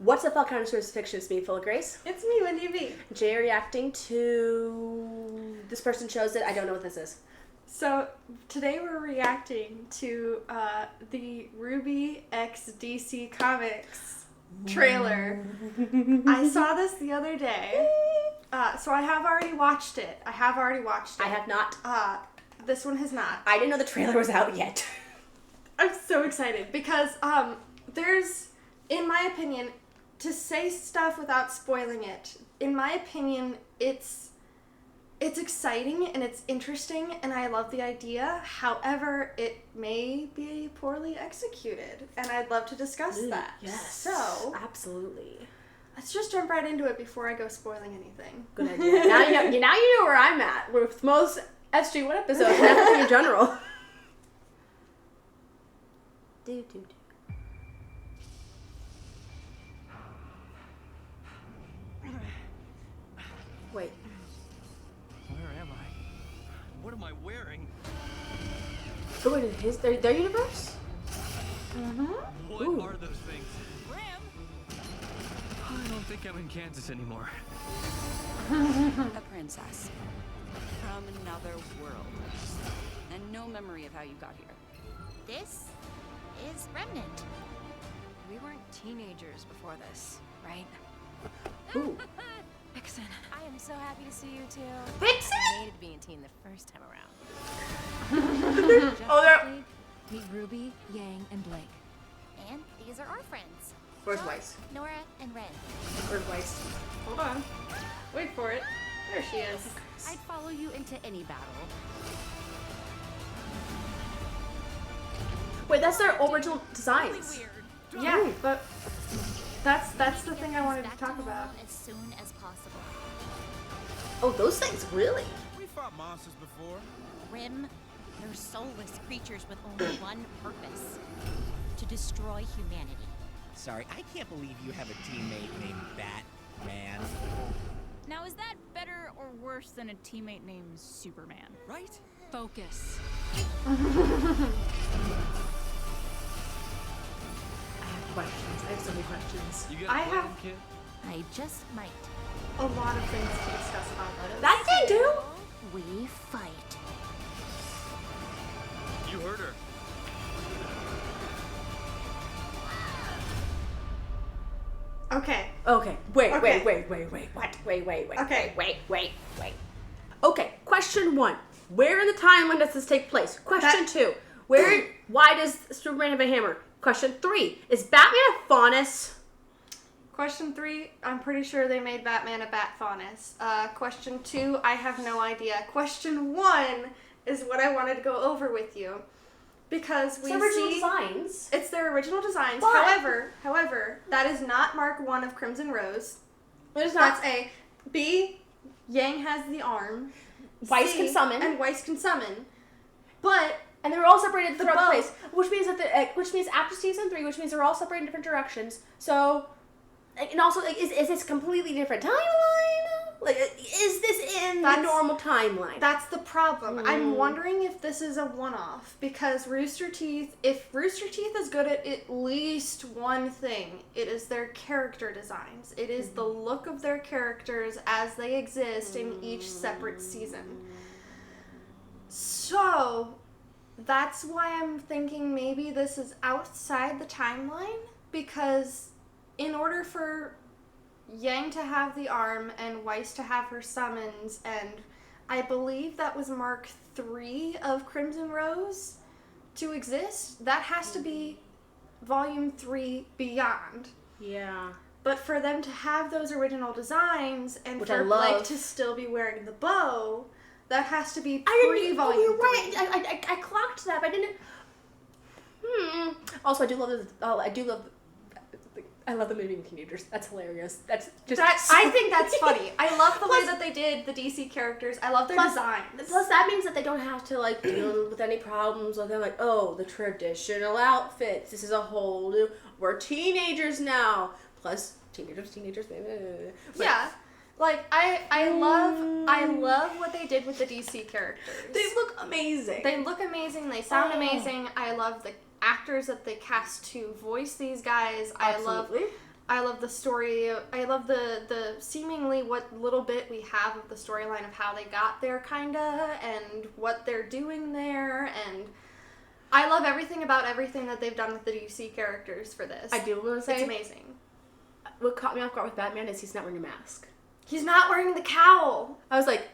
What's up, all kind of source fiction? It's me, Full0Greace. It's me, Wendy B. Jay reacting to This Person Chose It. I don't know what this is. So today we're reacting to the RWBY x DC Comics trailer. I saw this the other day, so I have already watched it. I have not. This one has not. I didn't know the trailer was out yet. I'm so excited because there's, in my opinion, to say stuff without spoiling it, in my opinion, it's exciting and it's interesting and I love the idea. However, it may be poorly executed and I'd love to discuss that. Yes. So, absolutely. Let's just jump right into it before I go spoiling anything. Good idea. Now you know where I'm at with most SG1 episodes and everything in general. Do. Wait. Where am I? What am I wearing? So wait, is their universe? Mm-hmm. What Ooh. are those things? Ram! I don't think I'm in Kansas anymore. A princess from another world, and no memory of how you got here. This is Remnant. We weren't teenagers before this, right? Ooh. Vixen. I am so happy to see you too. Vixen? I hated being a teen the first time around. Oh, they're... Meet Ruby, Yang, and Blake. And these are our friends. Where's Weiss? Nora and Ren. Where's Weiss? Hold on. Wait for it. There she is. I'd follow you into any battle. Wait, that's their original designs. Weird. Yeah, but that's the thing I wanted Back to talk normal about. as soon as possible. Oh, those things, really? We fought monsters before. Rim, they're soulless creatures with only one purpose: to destroy humanity. Sorry, I can't believe you have a teammate named Batman. Now, is that better or worse than a teammate named Superman? Right? Focus. I have questions. I have so many questions. You got I a plan, have- kid? I just might. A lot of things to discuss about this. That they do? We fight. You heard her. Okay. Okay. Wait. Okay. What? Wait. Okay. Wait. Okay. Question 1. Where in the timeline does this take place? Question 2. Why does Superman have a hammer? Question 3. Is Batman a faunus? Question 3, I'm pretty sure they made Batman a bat faunus. Question 2, I have no idea. Question 1 is what I wanted to go over with you. Because we It's original see... designs. It's their original designs. But- However, that is not Mark 1 of Crimson Rose. It is not. That's A. B, Yang has the arm. Weiss C, can summon. And Weiss can summon. But... And they were all separated The throughout bow. the place, which means which means after season 3, which means they're all separated in different directions. So, and also, is this completely different timeline? Like, is this in the That's- normal timeline? That's the problem. I'm wondering if this is a one-off because if Rooster Teeth is good at least one thing, it is their character designs. It is the look of their characters as they exist in each separate season. So, that's why I'm thinking maybe this is outside the timeline because in order for Yang to have the arm and Weiss to have her summons, and I believe that was Mark 3 of Crimson Rose to exist, that has to be Volume 3 beyond. Yeah. But for them to have those original designs and Which for I love. Blake to still be wearing the bow, that has to be I didn't. pre-Volume You're right. 3. I clocked that, but I didn't. Also, I do love this. Oh, I love the moving teenagers. That's hilarious. That's just. I think that's funny. I love the way that they did the DC characters. I love their designs. Plus, that means that they don't have to like deal with any problems. Or they're like, oh, the traditional outfits. This is a whole new. We're teenagers now. Plus, teenagers. But Yeah. Like I love what they did with the DC characters. They look amazing. They look amazing. They sound amazing. I love the actors that they cast to voice these guys. Absolutely. I love the story. I love the seemingly what little bit we have of the storyline of how they got there, kinda, and what they're doing there, and I love everything about everything that they've done with the DC characters for this. I do want to say it's amazing. What caught me off guard with Batman is he's not wearing a mask. He's not wearing the cowl. I was like,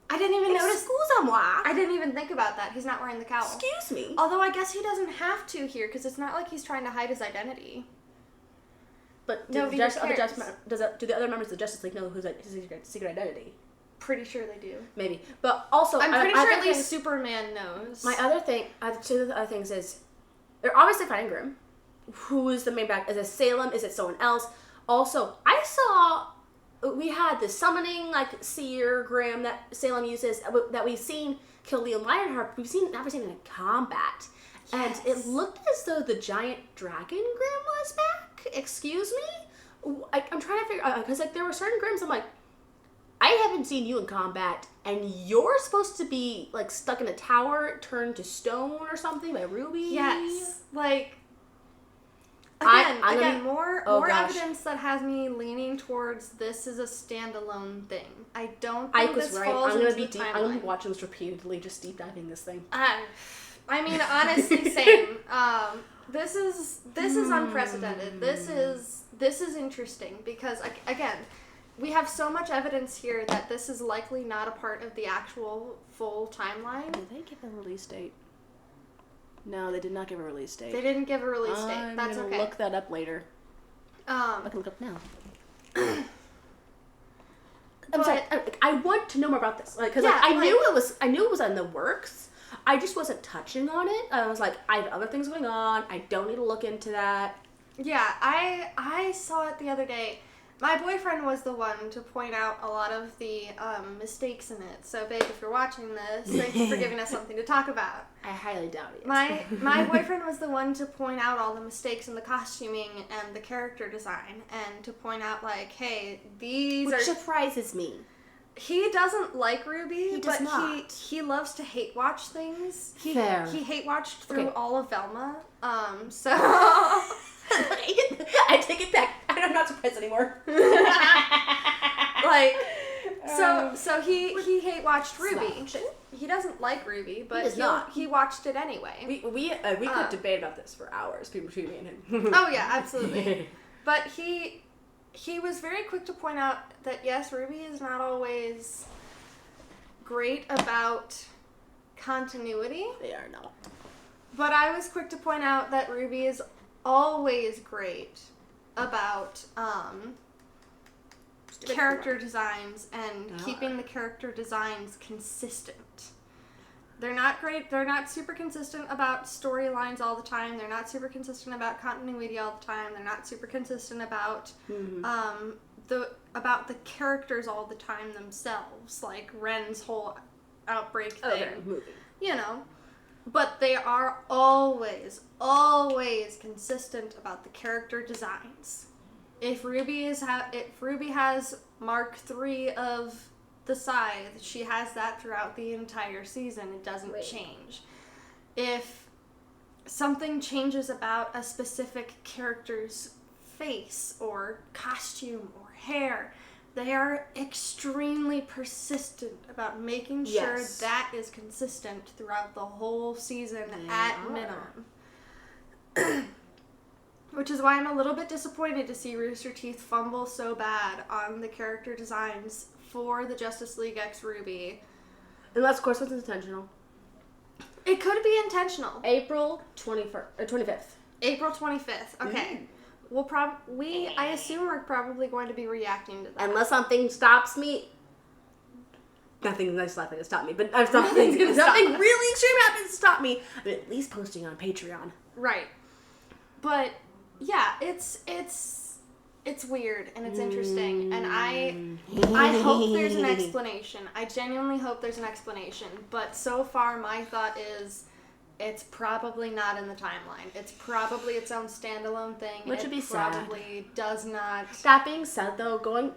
I didn't even notice. Excuse-moi. I didn't even think about that. He's not wearing the cowl. Excuse me. Although I guess he doesn't have to here because it's not like he's trying to hide his identity. But do Nobody the cares. do the other members of the Justice League know his secret identity? Pretty sure they do. Maybe. But also, I'm pretty sure at least things, Superman knows. my other thing, two of the other things is, they're obviously fighting Grimm. Who is the main bad? Is it Salem? Is it someone else? Also, I saw, we had the summoning, like, seer Grimm that Salem uses, that we've seen kill Leon Lionheart. We've never seen it in combat. Yes. And it looked as though the giant dragon Grimm was back. Excuse me? I'm trying to figure out, because like there were certain Grimms, I'm like, I haven't seen you in combat, and you're supposed to be like stuck in a tower, turned to stone or something by RWBY. Yes. Like, I'm again, more evidence gosh. that has me leaning towards this is a standalone thing. I don't I think was this right. falls I'm gonna into be the deep. I'm gonna be timeline. watching this repeatedly, just deep diving this thing. I mean, honestly, same. This is unprecedented. This is interesting because again, we have so much evidence here that this is likely not a part of the actual full timeline. Did they give a release date? No, they did not give a release date. They didn't give a release date. I'm That's gonna okay. look that up later. I can look up now. I'm sorry. I want to know more about this, because I knew it was in the works. I just wasn't touching on it. I was like, I have other things going on. I don't need to look into that. Yeah, I saw it the other day. My boyfriend was the one to point out a lot of the mistakes in it. So, babe, if you're watching this, thank you for giving us something to talk about. I highly doubt it. My boyfriend was the one to point out all the mistakes in the costuming and the character design, and to point out, like, hey, Which surprises me. He doesn't like RWBY, He does but not. he loves to hate watch things. Fair. He hate watched through all of Velma. So I take it back. I'm not surprised anymore. like, so he hate watched RWBY. He doesn't like RWBY, but he watched it anyway. We could debate about this for hours between me and him. Oh yeah, absolutely. But he was very quick to point out that yes, RWBY is not always great about continuity. They are not. But I was quick to point out that RWBY is always great about character designs and keeping the character designs consistent. They're not great. They're not super consistent about storylines all the time. They're not super consistent about continuity all the time. They're not super consistent about the characters all the time themselves, like Ren's whole outbreak thing. You know. But they are always consistent about the character designs. If RWBY has Mark III of the Scythe, she has that throughout the entire season. It doesn't change. If something changes about a specific character's face or costume or hair, they are extremely persistent about making sure that is consistent throughout the whole season minimum. Which is why I'm a little bit disappointed to see Rooster Teeth fumble so bad on the character designs for the Justice League X RWBY. Unless, of course, it's intentional. It could be intentional. April 25th. April 25th. Okay. I assume we're probably going to be reacting to that. Unless something stops me. Nothing nice likely to stop me, but if something really extreme happens to stop me, I'm at least posting on Patreon. Right. But yeah, it's weird and it's interesting, and I hope there's an explanation. I genuinely hope there's an explanation, but so far my thought is it's probably not in the timeline. It's probably its own standalone thing. Which would be sad. Probably does not. That being said, though, going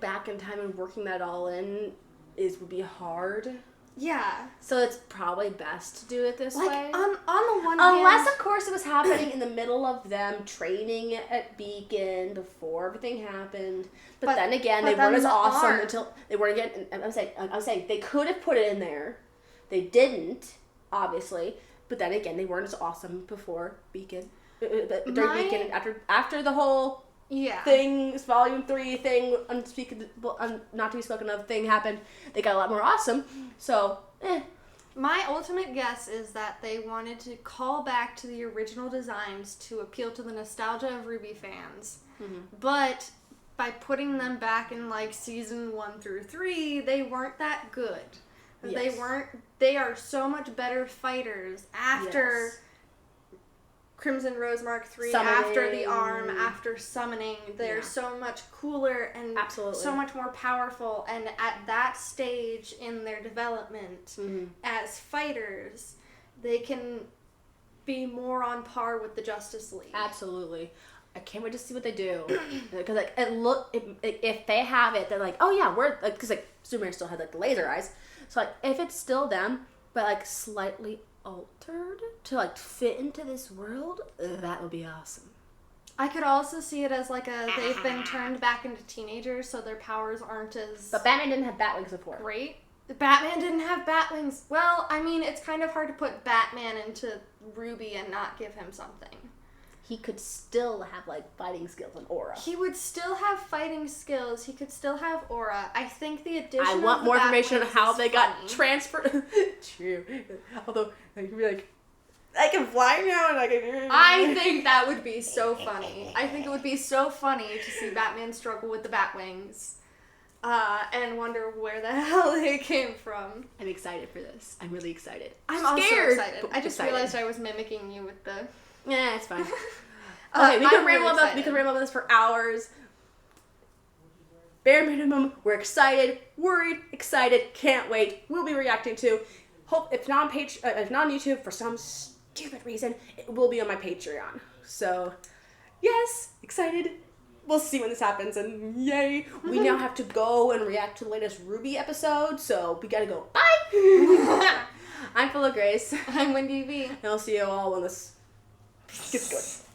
back in time and working that all in would be hard. Yeah. So it's probably best to do it this Like, way. on the one Unless, hand... of course, it was happening in the middle of them training at Beacon before everything happened. But then again, they weren't as awesome until they weren't again. I'm saying they could have put it in there. They didn't, obviously. But then again, they weren't as awesome before Beacon. During Beacon, after the whole thing, Volume 3 thing, not to be spoken of thing happened, they got a lot more awesome. So, My ultimate guess is that they wanted to call back to the original designs to appeal to the nostalgia of RWBY fans. Mm-hmm. But by putting them back in like season 1 through 3, they weren't that good. Yes. They are so much better fighters after Crimson Rose Mark III, after the arm, after summoning. They're so much cooler and so much more powerful. And at that stage in their development as fighters, they can be more on par with the Justice League. Absolutely. I can't wait to see what they do. Because like if they have it, they're like, oh yeah, we're like, because like Superman still had like the laser eyes. So like if it's still them, but like slightly altered to like fit into this world, that would be awesome. I could also see it as like they've been turned back into teenagers, so their powers aren't as... But Batman didn't have bat wings before. Great. Batman didn't have bat wings. Well, I mean, it's kind of hard to put Batman into RWBY and not give him something. He could still have like fighting skills and aura. He would still have fighting skills. He could still have aura. I think the addition I want more information on how they got transferred. True. Although you could be like, I can fly now and I can. I think that would be so funny. I think it would be so funny to see Batman struggle with the Batwings, and wonder where the hell they came from. I'm excited for this. I'm really excited. I'm scared, also excited. I just realized I was mimicking you with the. Yeah, it's fine. Okay, we can ramble about this for hours. Bare minimum, we're excited, worried, excited, can't wait. We'll be reacting to. Hope if not on if not on YouTube for some stupid reason, it will be on my Patreon. So, yes, excited. We'll see when this happens, and yay! We now have to go and react to the latest RWBY episode, so we gotta go. Bye. I'm Full0Greace. I'm Wendy V. And I'll see you all when this gets going.